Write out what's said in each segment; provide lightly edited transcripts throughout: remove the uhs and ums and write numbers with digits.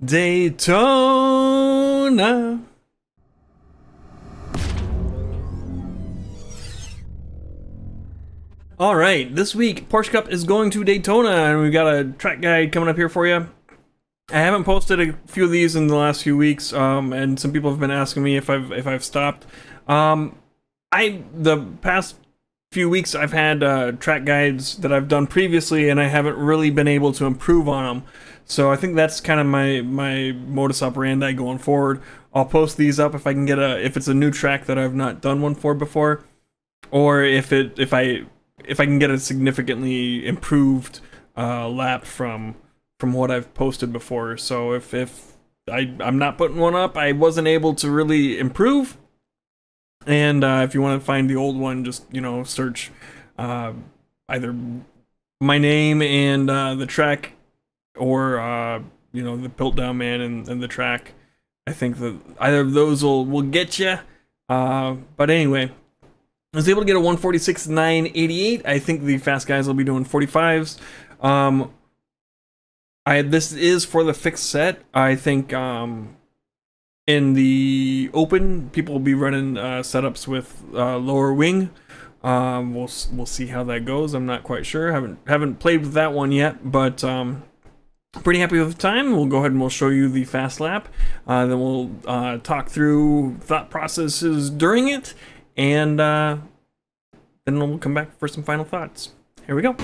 Daytona. All right, this week Porsche Cup is going to Daytona, and we've got a track guide coming up here for you. I haven't posted a few of these in the last few weeks, and some people have been asking me if I've stopped. The past few weeks I've had track guides that I've done previously, and I haven't really been able to improve on them. So I think that's kind of my modus operandi going forward. I'll post these up if I can get if it's a new track that I've not done one for before, or if I can get a significantly improved lap from what I've posted before. So if I'm not putting one up, I wasn't able to really improve. And if you want to find the old one, just search either my name and the track, or the Piltdown Man and the track. I think that either of those will get you. But anyway, I was able to get a 146.988. I think the fast guys will be doing 45s. This is for the fixed set. I think in the open, people will be running setups with lower wing. We'll see how that goes. I'm not quite sure. Haven't played with that one yet, but pretty happy with the time. We'll go ahead and we'll show you the fast lap. Then we'll talk through thought processes during it, and then we'll come back for some final thoughts. Here we go.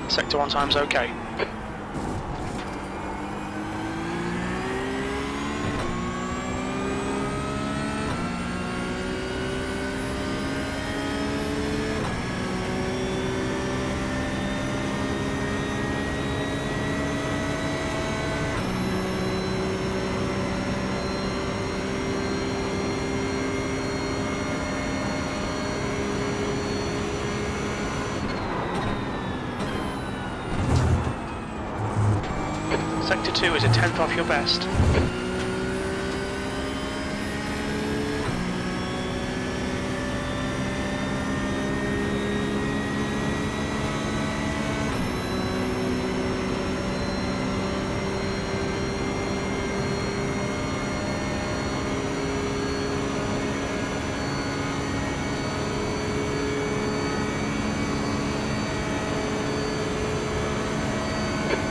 Sector 1 time's okay. Sector 2 is a tenth off your best.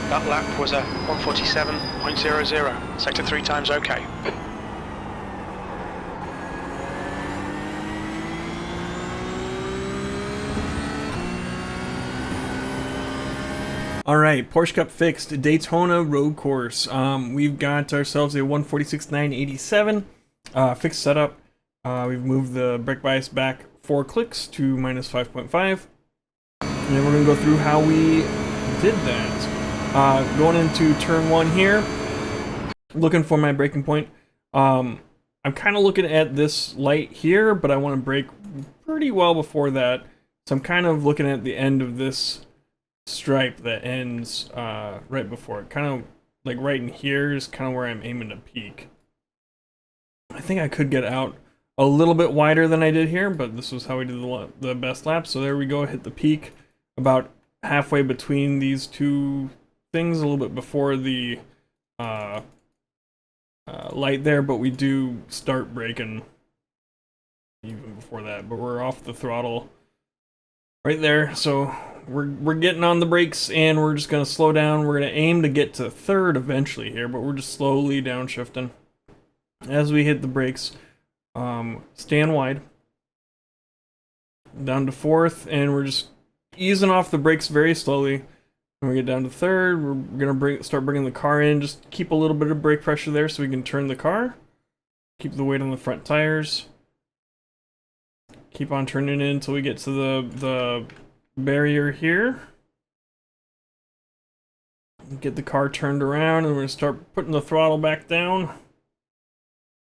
That lap was a 147.00. Sector 3 times okay. All right, Porsche Cup fixed, Daytona Road Course. We've got ourselves a 146.987 fixed setup. We've moved the brake bias back 4 clicks to minus 5.5. And then we're going to go through how we did that. Going into turn 1 here, looking for my braking point. I'm kind of looking at this light here, but I want to brake pretty well before that. So I'm kind of looking at the end of this stripe that ends right before it. Kind of like right in here is kind of where I'm aiming to peak. I think I could get out a little bit wider than I did here, but this was how we did the best lap. So there we go, hit the peak about halfway between these two things, a little bit before the light there, but we do start braking even before that. But we're off the throttle right there, so we're getting on the brakes, and we're just gonna slow down. We're gonna aim to get to third eventually here, but we're just slowly downshifting as we hit the brakes. Stand wide down to fourth, and we're just easing off the brakes very slowly. When we get down to third, we're gonna start bringing the car in. Just keep a little bit of brake pressure there so we can turn the car. Keep the weight on the front tires. Keep on turning it until we get to the barrier here. Get the car turned around, and we're gonna start putting the throttle back down.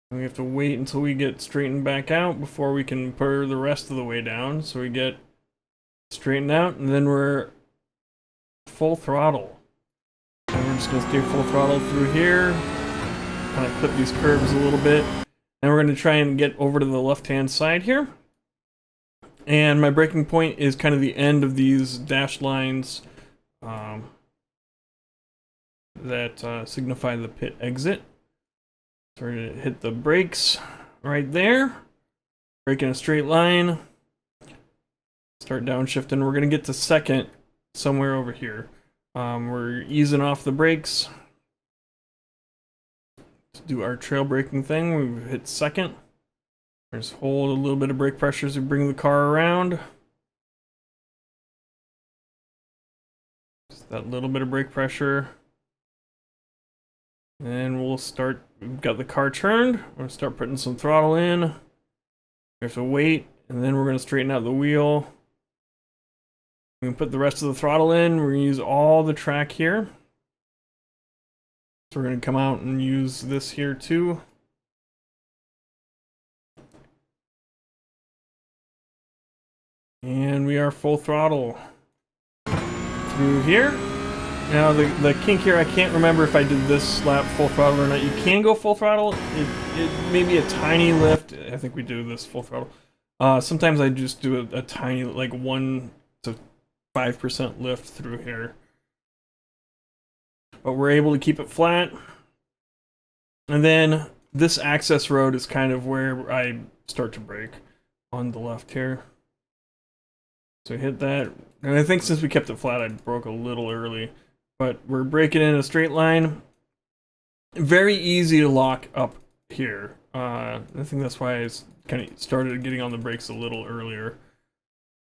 And we have to wait until we get straightened back out before we can put her the rest of the way down. So we get straightened out, and then we're full throttle. And we're just gonna stay full throttle through here. Kind of clip these curves a little bit. And we're gonna try and get over to the left-hand side here. And my braking point is kind of the end of these dashed lines that signify the pit exit. So we're gonna hit the brakes right there. Brake in a straight line. Start downshifting. We're gonna get to second somewhere over here. We're easing off the brakes to do our trail braking thing. We've hit second. Just hold a little bit of brake pressure as we bring the car around. Just that little bit of brake pressure. And we'll start, we've got the car turned. We're gonna start putting some throttle in. We have to wait, and then we're gonna straighten out the wheel. We can put the rest of the throttle in. We're gonna use all the track here. So we're gonna come out and use this here too. And we are full throttle through here. Now the kink here, I can't remember if I did this lap full throttle or not. You can go full throttle. It may be a tiny lift. I think we do this full throttle. Sometimes I just do a tiny, like 1 to 5% lift through here. But we're able to keep it flat. And then this access road is kind of where I start to brake on the left here. So hit that. And I think since we kept it flat, I broke a little early. But we're braking in a straight line. Very easy to lock up here. I think that's why I kind of started getting on the brakes a little earlier.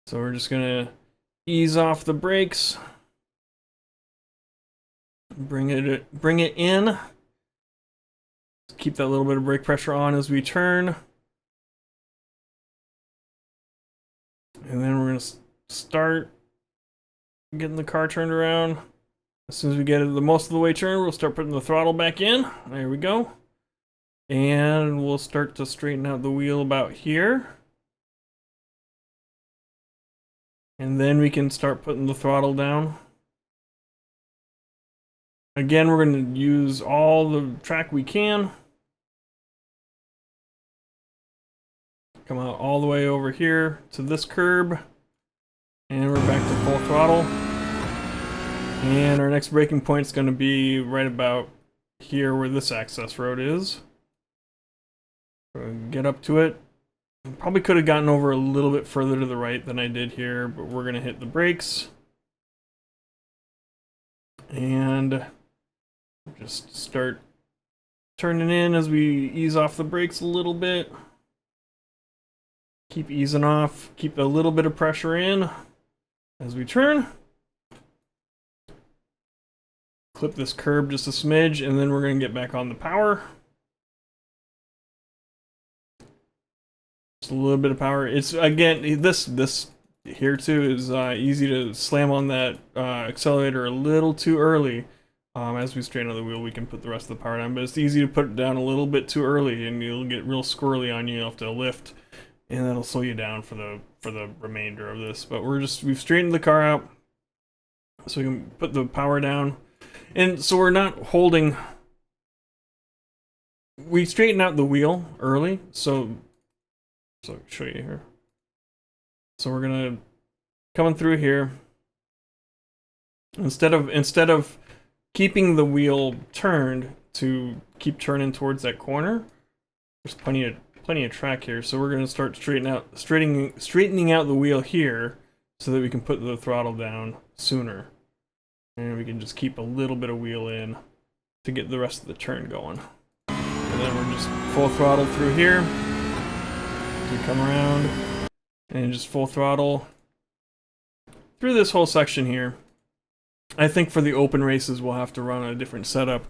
So we're just gonna ease off the brakes. Bring it in. Keep that little bit of brake pressure on as we turn. And then we're gonna start getting the car turned around. As soon as we get it the most of the way turned, we'll start putting the throttle back in. There we go. And we'll start to straighten out the wheel about here. And then we can start putting the throttle down. Again, we're going to use all the track we can. Come out all the way over here to this curb. And we're back to full throttle. And our next braking point is going to be right about here where this access road is. So get up to it. Probably could have gotten over a little bit further to the right than I did here, but we're going to hit the brakes. And just start turning in as we ease off the brakes a little bit. Keep easing off. Keep a little bit of pressure in as we turn. Clip this curb just a smidge, and then we're going to get back on the power. Just a little bit of power. It's, again, this here too is easy to slam on that accelerator a little too early. As we straighten out the wheel, we can put the rest of the power down, but it's easy to put it down a little bit too early, and you'll get real squirrely on you. You'll have to lift, and that'll slow you down for the remainder of this. But we've straightened the car out, so we can put the power down. And so we're not holding. We straighten out the wheel early, so I'll show you here. So we're gonna coming through here. Instead of keeping the wheel turned to keep turning towards that corner, there's plenty of track here. So we're gonna start straightening out the wheel here, so that we can put the throttle down sooner. And we can just keep a little bit of wheel in to get the rest of the turn going. And then we're just full throttle through here. As we come around. And just full throttle through this whole section here. I think for the open races, we'll have to run a different setup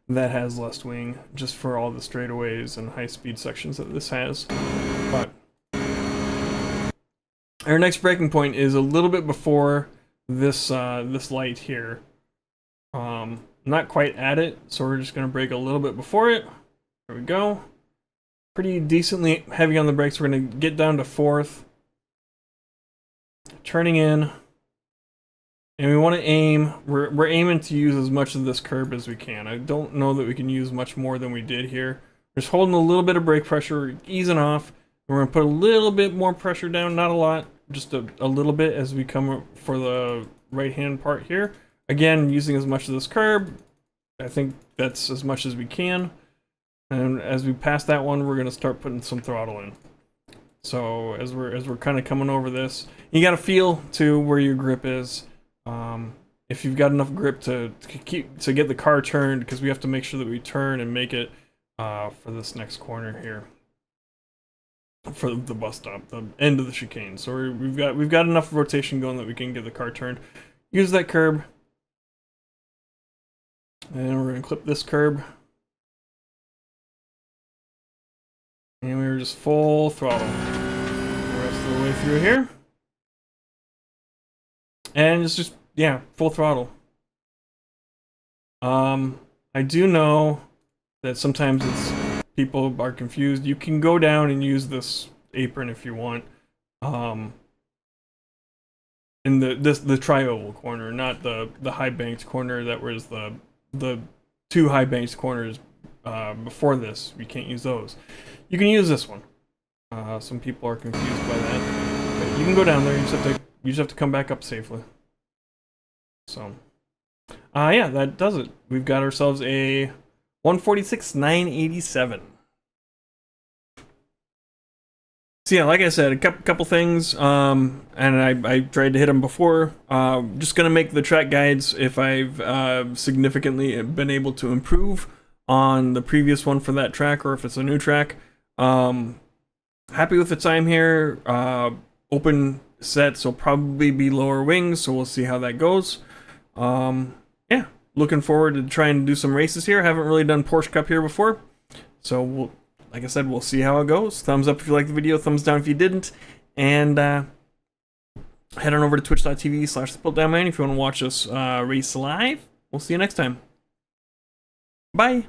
that has less wing, just for all the straightaways and high-speed sections that this has. But our next braking point is a little bit before this this light here. Not quite at it, so we're just gonna brake a little bit before it. There we go. Pretty decently heavy on the brakes. We're gonna get down to 4th. Turning in. And we want to aim, we're aiming to use as much of this curb as we can. I don't know that we can use much more than we did here. We're just holding a little bit of brake pressure, easing off. We're going to put a little bit more pressure down, not a lot, just a little bit as we come up for the right-hand part here. Again, using as much of this curb. I think that's as much as we can. And as we pass that one, we're going to start putting some throttle in. So as we're kind of coming over this, you got to feel to where your grip is. If you've got enough grip to get the car turned, because we have to make sure that we turn and make it for this next corner here, for the bus stop, the end of the chicane. So we've got enough rotation going that we can get the car turned. Use that curb, and we're gonna clip this curb, and we were just full throttle the rest of the way through here, and it's just. Yeah, full throttle. I do know that sometimes people are confused. You can go down and use this apron if you want. In the tri-oval corner, not the high banked corner that was the 2 high banked corners before this. You can't use those. You can use this one. Some people are confused by that. But you can go down there. You just have to come back up safely. So, yeah, that does it. We've got ourselves a 146,987. So yeah, like I said, a couple things, and I tried to hit them before. Just gonna make the track guides if I've significantly been able to improve on the previous one for that track, or if it's a new track. Happy with the time here. Open sets will probably be lower wings, so we'll see how that goes. Yeah, looking forward to trying to do some races here. Haven't really done Porsche Cup here before, so like I said, we'll see how it goes. Thumbs up if you liked the video, thumbs down if you didn't, and head on over to twitch.tv/thesplitdownman if you want to watch us race live. We'll see you next time. Bye.